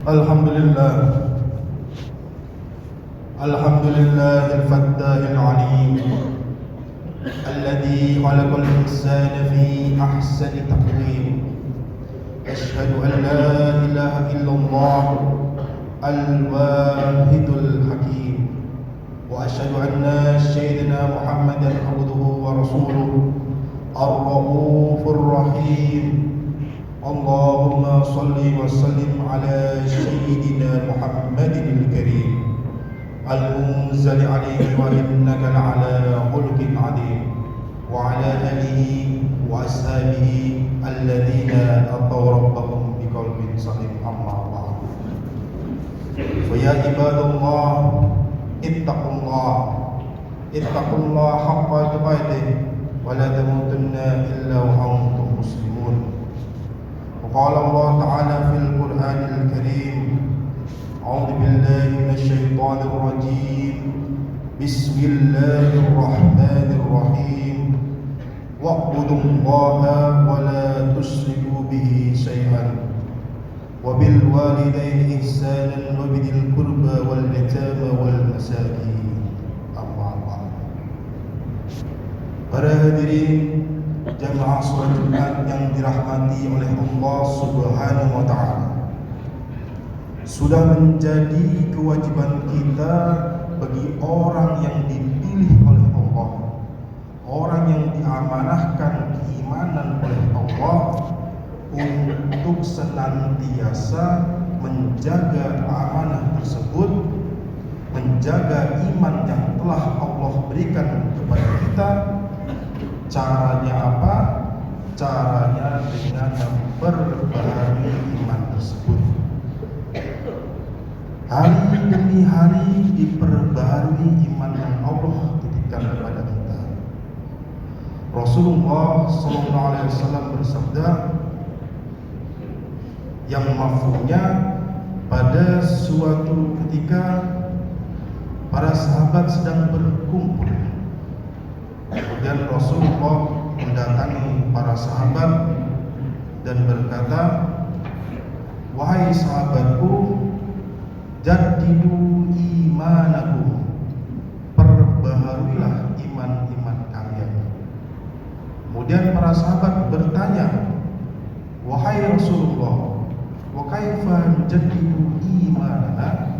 Alhamdulillah, Alhamdulillah al-Fattah al-Alim Alladhi khalaqal insana fi ahsani taqwim. Ashhadu an la ilaha illallah al-Wahidul Hakim, wa ashhadu anna sayyidina Muhammadan abduhu wa rasuluh ar-Raufur Rahim. Allahumma salli wa sallim ala sayyidina Muhammadin al-Karim al-munzali alayhi wa innaka la'ala khuluqin adhim wa ala alihi wa ashabihi alladhina ataw rabbahum biqalbin salim. Amma ba'd. Fa ya ibadallah ittaqullah haqqa tuqatih wa la tamutunna illa wa antum muslimun. وقال الله تعالى في القرآن الكريم: أعوذ بالله من الشيطان الرجيم، بسم الله الرحمن الرحيم، واعبدوا الله ولا تشركوا به شيئا وبالوالدين إحسانا وبذي القربى واليتامى والمساكين. أما بعد. Para hadirin jamaah salat Jumat yang dirahmati oleh Allah Subhanahu wa taala, sudah menjadi kewajiban kita bagi orang yang dipilih oleh Allah, orang yang diamanahkan keimanan oleh Allah, untuk senantiasa menjaga amanah tersebut, menjaga iman yang telah Allah berikan kepada kita. Caranya apa? Caranya dengan memperbaharui iman tersebut. Hari demi hari diperbaharui iman yang Allah titipkan kepada kita. Rasulullah SAW bersabda yang mafhumnya, pada suatu ketika para sahabat sedang berkumpul. Kemudian Rasulullah mendatangi para sahabat dan berkata, "Wahai sahabatku, jaddidu imanakum, perbaharuilah iman-iman kalian." Kemudian para sahabat bertanya, "Wahai Rasulullah, wa kaifa nujaddidu imanana?"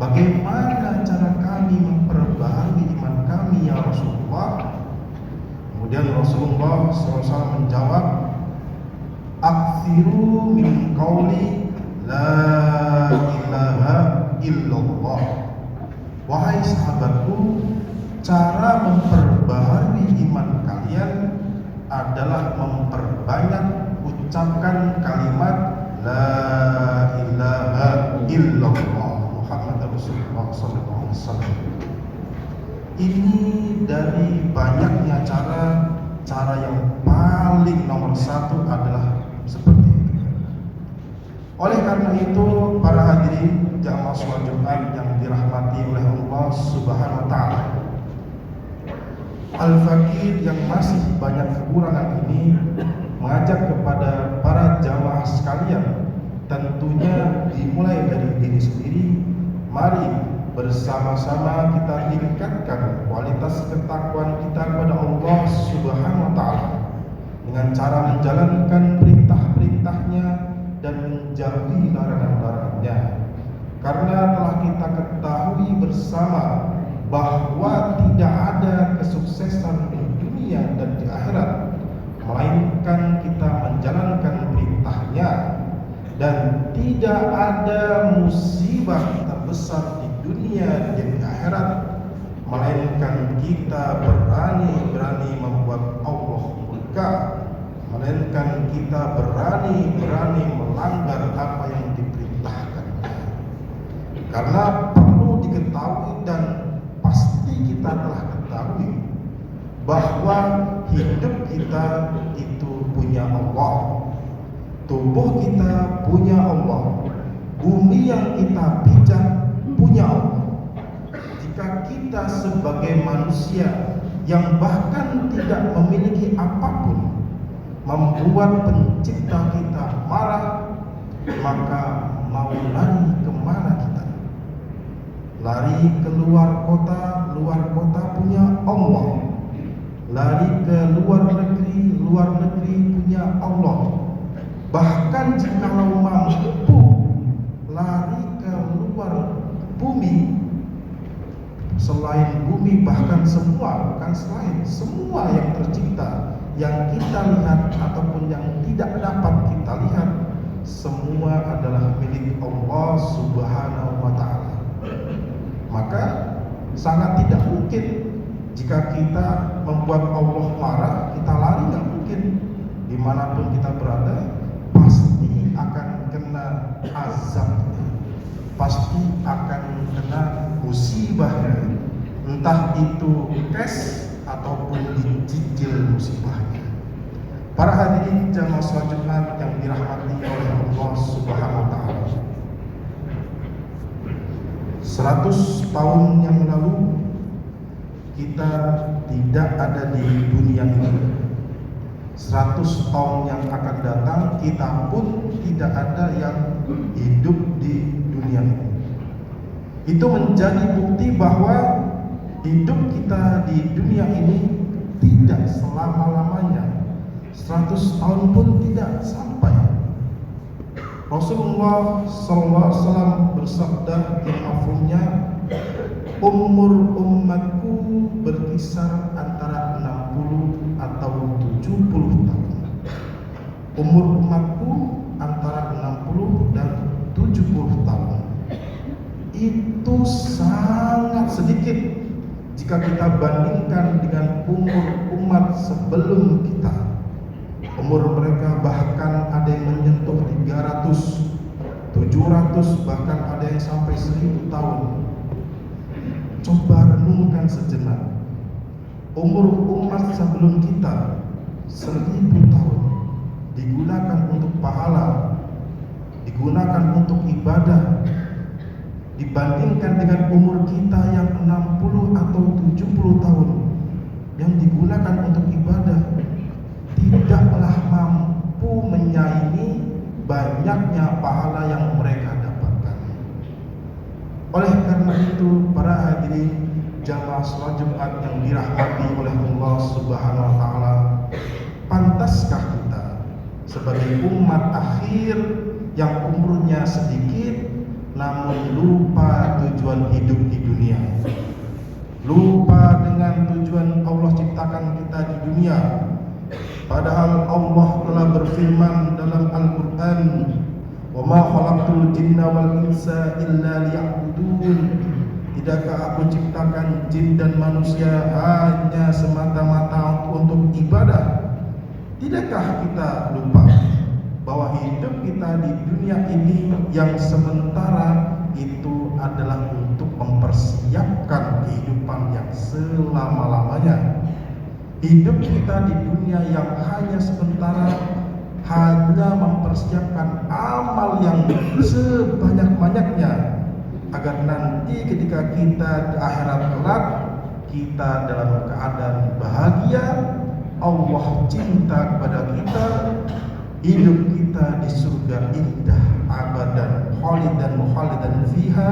Bagaimana cara kami memperbaharui iman kami ya Rasulullah? Kemudian Rasulullah SAW menjawab, "Aktsiru min qauli la ilaha illallah." Wahai sahabatku, cara memperbaharui iman kalian adalah memperbanyak ucapkan kalimat la ilaha illallah Muhammad Rasulullah SAW. Ini dari banyaknya cara yang paling nomor satu adalah seperti ini. Oleh karena itu, para hadirin jamaah salat Jumat yang dirahmati oleh Allah Subhanahu wa taala, Al-Fakir yang masih banyak kekurangan ini mengajak kepada para jamaah sekalian, tentunya dimulai dari diri sendiri. Mari bersama-sama kita tingkatkan kualitas ketakwaan kita kepada Allah Subhanahu wa taala dengan cara menjalankan perintah-perintahnya dan menjauhi larangan-larangannya. Karena telah kita ketahui bersama bahwa tidak ada kesuksesan di dunia dan di akhirat melainkan kita menjalankan perintahnya, dan tidak ada musibah terbesar di dunia dan di akhirat melainkan kita berani membuat Allah murka, melainkan kita berani melanggar apa yang diperintahkan. Karena perlu diketahui dan pasti kita telah ketahui bahwa hidup kita itu punya Allah, tubuh kita punya Allah, bumi yang kita pijak punya Allah. Jika kita sebagai manusia yang bahkan tidak memiliki apapun membuat pencipta kita marah, maka mau lari kemana kita? Lari ke luar kota punya Allah. Lari ke luar negeri punya Allah. Bahkan jikalau mampu lari ke luar bumi, selain bumi, bahkan semua, bukan selain, semua yang tercipta, yang kita lihat ataupun yang tidak dapat kita lihat, semua adalah milik Allah Subhanahu wa ta'ala. Maka sangat tidak mungkin jika kita membuat Allah marah, kita lari, nggak mungkin. Dimanapun kita berada, pasti akan kena azabnya, pasti akan kena musibahnya, entah itu cash ataupun dicicil musibahnya. Para hadirin jamaah salat Jumat yang dirahmati oleh Allah Subhanahu wa ta'ala, 100 tahun yang lalu kita tidak ada di dunia ini. 100 tahun yang akan datang kita pun tidak ada yang hidup di dunia ini. Itu menjadi bukti bahwa hidup kita di dunia ini tidak selama-lamanya. 100 tahun pun tidak sampai. Rasulullah SAW bersabda yang mafhumnya, umur umatku berkisar antara 60 atau 70 tahun. Umur umatku antara 60 dan 70 tahun. Itu sangat sedikit jika kita bandingkan dengan umur umat sebelum kita. Umur mereka bahkan ada yang menyentuh 300, 700, bahkan ada yang sampai 1000 tahun. Coba renungkan sejenak. Umur umat sebelum kita 1000 tahun digunakan untuk pahala, digunakan untuk ibadah, dibandingkan dengan umur kita yang 60 atau 70 tahun yang digunakan untuk ibadah, tidaklah mampu menyaingi banyaknya pahala yang mereka dapatkan. Oleh karena itu, para hadirin jamaah salat Jumat yang dirahmati oleh Allah Subhanahu wa ta'ala, pantaskah kita sebagai umat akhir yang umurnya sedikit namun lupa tujuan hidup di dunia, lupa dengan tujuan Allah ciptakan kita di dunia? Padahal Allah telah berfirman dalam Al-Quran, wa ma khalaqtul jinna wal insa illa liya'budun. Tidakkah aku ciptakan jin dan manusia hanya semata-mata untuk ibadah? Tidakkah kita lupa bahwa hidup kita di dunia ini yang sementara itu adalah untuk mempersiapkan kehidupan yang selama-lamanya. Hidup kita di dunia yang hanya sementara hanya mempersiapkan amal yang sebanyak-banyaknya, agar nanti ketika kita di akhirat kelak, kita dalam keadaan bahagia, Allah cinta kepada kita, hidup kita di surga indah abadan khalidan fiha,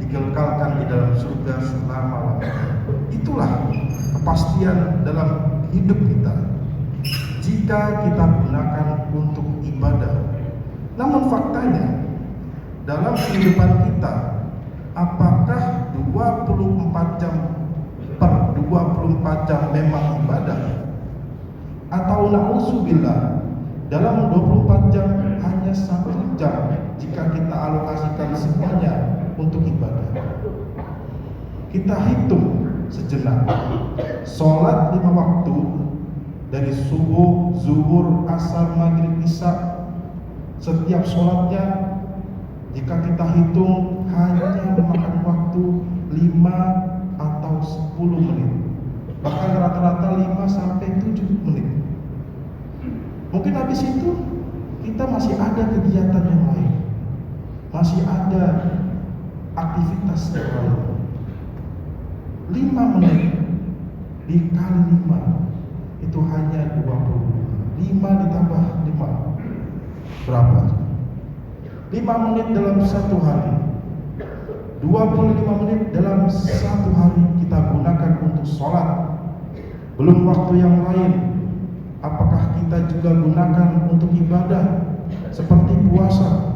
dikekalkan di dalam surga selama-lamanya. Itulah kepastian dalam hidup kita jika kita gunakan untuk ibadah. Namun faktanya dalam kehidupan kita, apakah 24 jam per 24 jam memang ibadah? Atau na'udzubillah, dalam 24 jam hanya 1 jam jika kita alokasikan semuanya untuk ibadah? Kita hitung sejenak. Sholat 5 waktu dari subuh, zuhur, asar, maghrib, isya, setiap sholatnya jika kita hitung hanya memakan waktu 5 atau 10 menit, bahkan rata-rata 5 sampai 7 menit. Mungkin habis itu kita masih ada kegiatan yang lain, masih ada aktivitas yang lain. 5 menit dikali 5 itu hanya 25. 5 ditambah 5 berapa? 5 menit dalam satu hari, 25 menit dalam satu hari kita gunakan untuk sholat, belum waktu yang lain. Apakah kita juga gunakan untuk ibadah seperti puasa,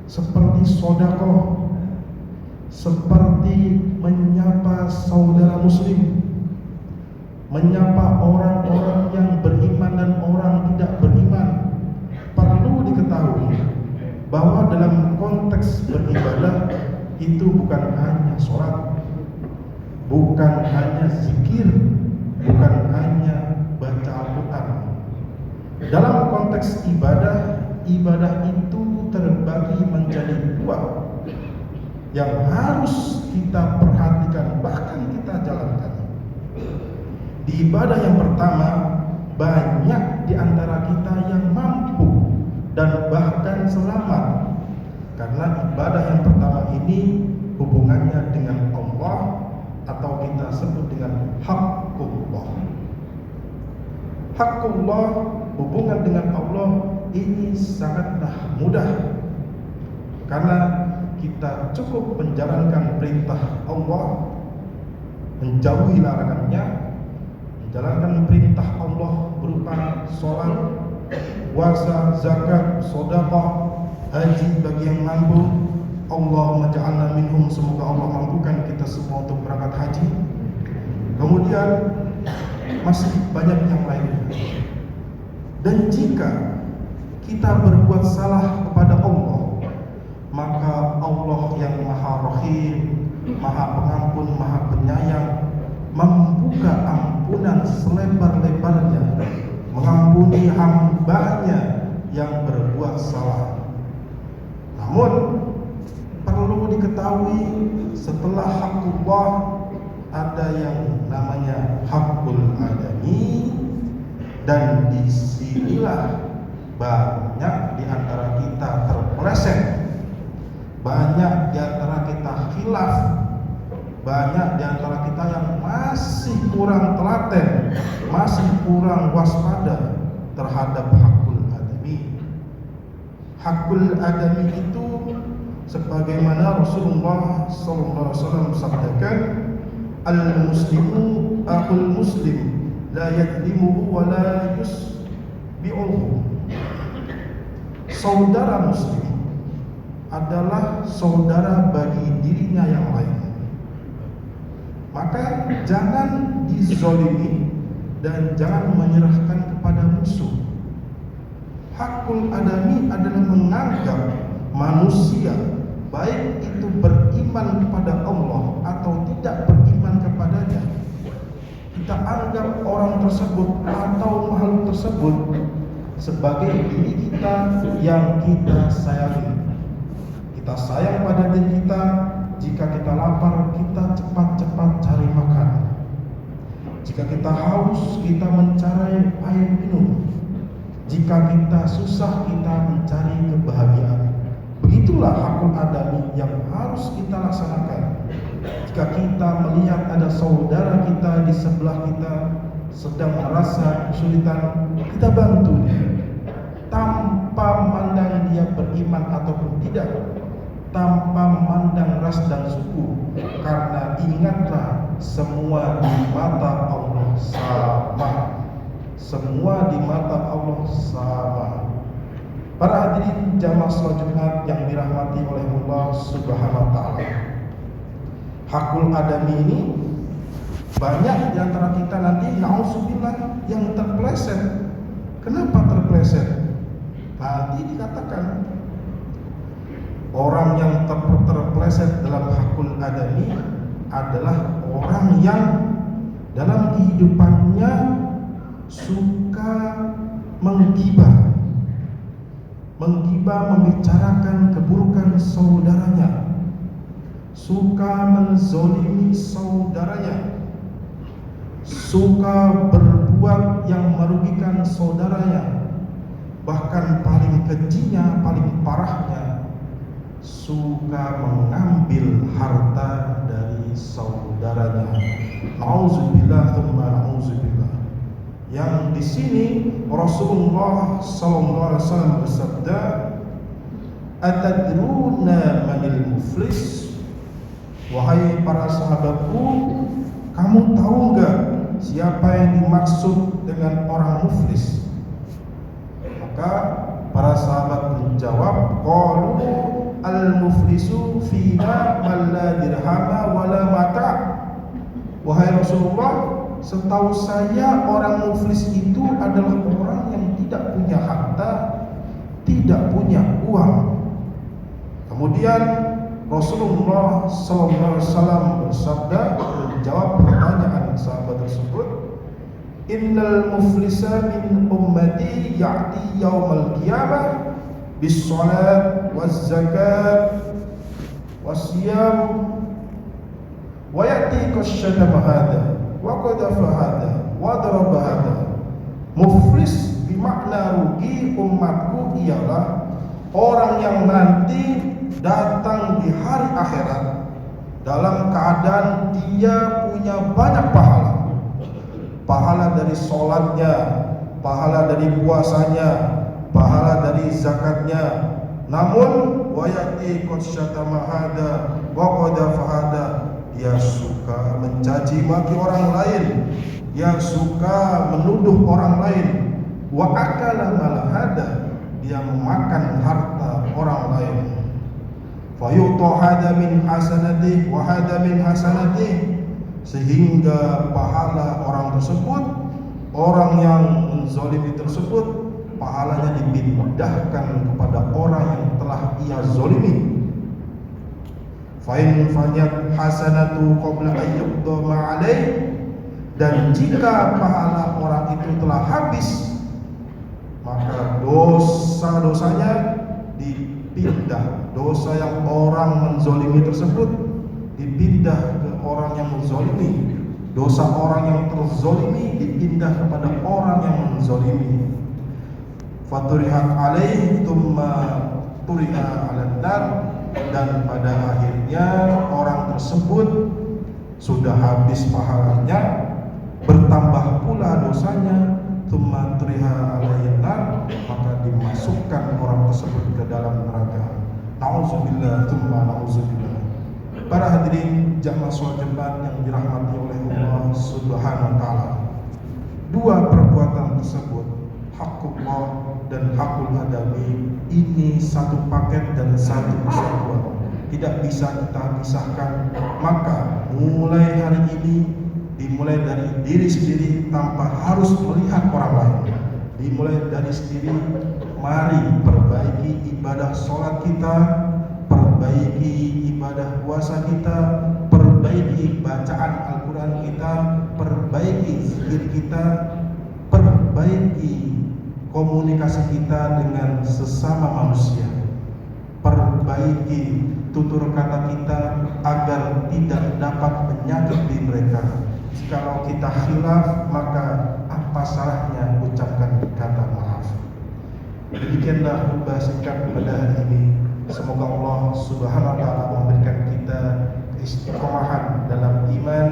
seperti sedekah, seperti menyapa saudara muslim, menyapa orang-orang yang beriman dan orang tidak beriman? Perlu diketahui bahwa dalam konteks beribadah itu bukan hanya sholat, bukan hanya zikir, bukan hanya baca Al-Quran. Dalam konteks ibadah, ibadah itu terbagi menjadi dua yang harus kita perhatikan, bahkan kita jalankan. Di ibadah yang pertama, banyak di antara kita yang mampu dan bahkan selamat, karena ibadah yang pertama ini hubungannya dengan Allah, atau kita sebut dengan haqqullah. Haqqullah, hubungan dengan Allah ini sangatlah mudah, karena kita cukup menjalankan perintah Allah, menjauhi larangannya, menjalankan perintah Allah berupa sholat, puasa, zakat, sedekah, haji bagi yang mampu. Allahumma ja'alna minhum, semoga Allah mampukan kita semua untuk berangkat haji. Kemudian masih banyak yang lainnya. Dan jika kita berbuat salah kepada Allah, maka Allah yang Maha Rahim, Maha Pengampun, Maha Penyayang, membuka ampunan selebar-lebarnya, mengampuni hambanya yang berbuat salah. Namun perlu diketahui, setelah haqqullah ada yang namanya haqqul adami, dan disinilah banyak di antara kita terpeleset, banyak di antara kita khilaf, banyak di antara kita yang masih kurang telaten, masih kurang waspada terhadap haqqul adami. Haqqul adami itu sebagaimana Rasulullah SAW sabdakan, al-muslimu akhul muslim, la yadlimuhu wa la yusbi'uhu. Saudara muslim adalah saudara bagi dirinya yang lain. Maka jangan dizolimi dan jangan menyerahkan kepada musuh. Haqqul adami adalah menganggap manusia, baik itu beriman kepada Allah atau tidak beriman kepadanya, kita anggap orang tersebut atau makhluk tersebut sebagai diri kita yang kita sayangi. Kita sayang pada diri kita. Jika kita lapar, kita cepat-cepat cari makan. Jika kita haus, kita mencari air minum. Jika kita susah, kita mencari kebahagiaan. Begitulah haqqul adami yang harus kita laksanakan. Jika kita melihat ada saudara kita di sebelah kita sedang merasa kesulitan, kita bantu dia tanpa memandang dia beriman ataupun tidak, tanpa memandang ras dan suku, karena ingatlah, semua di mata Allah sama. Semua di mata Allah sama. Para hadirin jamaah salat Jumat yang dirahmati oleh Allah Subhanahu wa taala, haqqul adami ini banyak di antara kita nanti na'udzubillah yang terpeleset. Kenapa terpeleset? Tadi dikatakan orang yang terpeleset dalam haqqul adami adalah orang yang dalam kehidupannya suka menggibah, membicarakan keburukan saudaranya, suka menzolimi saudaranya, suka berbuat yang merugikan saudaranya, bahkan paling kejinya, paling parahnya, suka mengambil harta dari saudaranya. Nauzubillah tsumma nauzubillah. Yang di sini Rasulullah SAW bersabda, Atadruna manil muflis? Wahai para sahabatku, kamu tahu enggak siapa yang dimaksud dengan orang muflis? Maka para sahabat menjawab, qalu al-muflisu fina man la dirhama wala mata. Wahai Rasulullah, setahu saya orang muflis itu adalah orang yang tidak punya harta, tidak punya uang. Kemudian Rasulullah SAW bersabda menjawab pertanyaan sahabat tersebut, innal muflisa min ummati ya'ti yaumal qiyamah bis salat waz zakat wasiyam wa ya'ti kasyatama hadha wa qadafa hadha wa daraba hadha. Muflis bermakna rugi umatku ialah orang yang nanti datang di hari akhirat dalam keadaan dia punya banyak pahala. Pahala dari sholatnya, pahala dari puasanya, pahala dari zakatnya. Namun wayati qasyatama hada wa qadafa hada, dia suka mencaci maki orang lain, dia suka menuduh orang lain. Wa akala mal hada, dia memakan harta orang lain. Fayu'ta hada min hasanatih wa hada min hasanatih, sehingga pahala orang tersebut, orang yang menzalimi tersebut, pahalanya dipindahkan kepada orang yang telah ia zalimi. Fa in fanyat hasanatu qabla an yuqdama alaih, dan jika pahala orang itu telah habis, maka dosa-dosanya dipindah. Dosa yang orang menzalimi tersebut dipindah ke orang yang menzalimi. Dosa orang yang terzalimi dipindah kepada orang yang menzalimi. Faturihat alaih thumma turiha 'alan nar, dan pada akhirnya orang tersebut sudah habis pahalanya, bertambah pula dosanya, thumma turiha 'alayhin nar, maka dimasukkan orang tersebut ke dalam neraka. Nauzubillah thumma nauzubillah. Para hadirin jamaah salat Jumat yang dirahmati oleh Allah Subhanahu wa taala, dua perbuatan tersebut, haqqullah dan haqqul adami, ini satu paket dan satu kesatuan, tidak bisa kita pisahkan. Maka mulai hari ini, dimulai dari diri sendiri tanpa harus melihat orang lain. Dimulai dari sendiri, mari perbaiki ibadah sholat kita, perbaiki ibadah puasa kita, perbaiki bacaan Al-Quran kita, perbaiki zikir kita, perbaiki komunikasi kita dengan sesama manusia, perbaiki tutur kata kita agar tidak dapat menyakiti mereka. Jikalau kita khilaf, maka apa salahnya ucapkan kata maaf. Demikianlah khutbah singkat pada hari ini. Semoga Allah Subhanahu wa taala memberikan kita keistiqomahan dalam iman,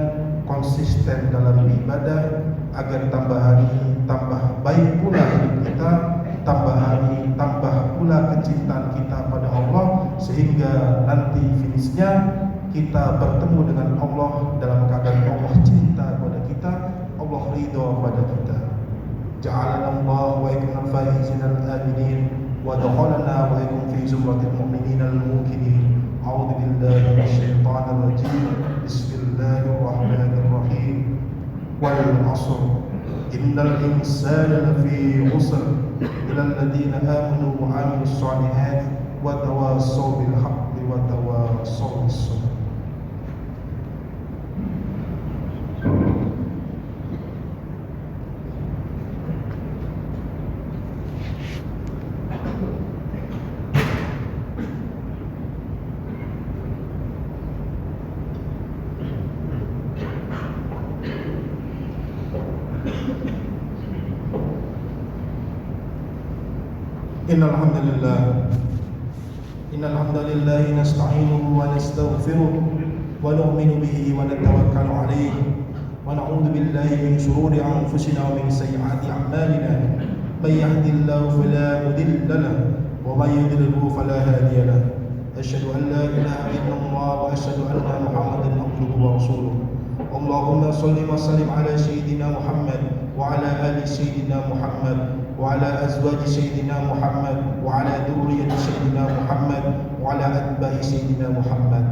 konsisten dalam ibadah, agar tambah hari tambah baik pula hidup kita, tambah hari tambah pula kecintaan kita pada Allah, sehingga nanti finishnya kita bertemu dengan Allah dalam keadaan Allah cinta kepada kita, Allah ridha kepada kita. Ja'alana Allah wa iyyakum al-faizin al-aminin wa dakhalana wa iyyakum fi zumratil mu'minin al-muqinin. A'udzu billahi minasyaitonir rajim. Bismillahirrahmanirrahim. Wal 'ashr innal insana lafi khusr illa alladziina aamanu wa 'amilus shalihaati wa tawassaw bil haqqi wa tawassaw bis sabr. Innal hamdalillah nasta'inuhu wa nastaghfiruh wa nu'minu bihi wa natawakkalu alayhi wa na'udzu billahi min shururi anfusina wa min sayyiati a'malina. May yahdihillahu fala mudilla lahu wa ومن يضلله فلا هادي له. أشهد أن لا إله إلا الله وأشهد أن محمدا عبده ورسوله. اللهم صل وسلم على سيدنا محمد وعلى آل سيدنا محمد وعلى أزواج سيدنا محمد وعلى ذرية سيدنا محمد وعلى أتباع سيدنا محمد.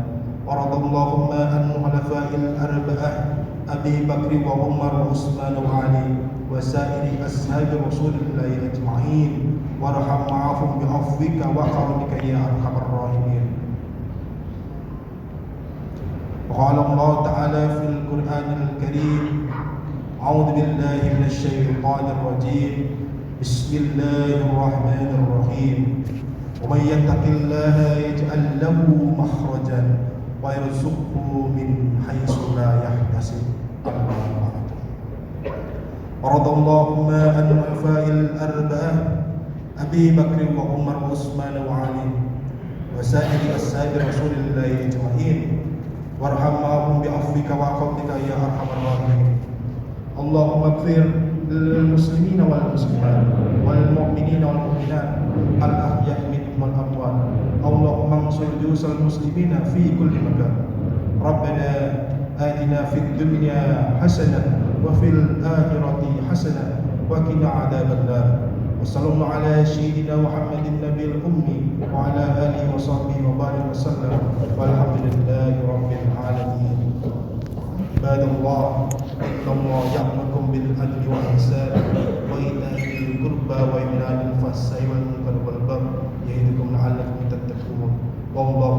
ورضى اللهم عن الخلفاء الأربعة أبي بكر وعمر وعثمان وعلي وسائر أصحاب رسول الله أجمعين، وارحم معهم بعفوك وكرمك يا أرحم الراحمين. وقال الله تعالى في القرآن الكريم: أعوذ بالله من الشيطان الرجيم، بسم الله الرحمن الرحيم. ومن يتق الله يجعل له مخرجا ويرزقه من حيث لا يحتسب. ورضى اللهم عن الخلفاء الأربعة أبي بكر وعمر وعثمان وعلي وسائر أصحاب رسول الله أجمعين، وارحم معهم بعفوك وكرمك يا أرحم الراحمين. اللهم اغفر للمسلمين والمسلمات والمؤمنين والمؤمنات الأحياء منهم والأموات. اللهم انصر جيوش المسلمين في كل مكان. ربنا آتنا في الدنيا حسنة وفي الآخرة حسنة وقنا عذاب النار. وصلى الله على سيدنا محمد النبي الأمي وعلى آله وصحبه وبارك وسلم، والحمد لله رب العالمين. عباد الله، إن الله يأمركم بالعدل والإحسان وإيتاء ذي القربى وينهى عن الفحشاء والمنكر والبغي يعظكم لعلكم تتقون. والله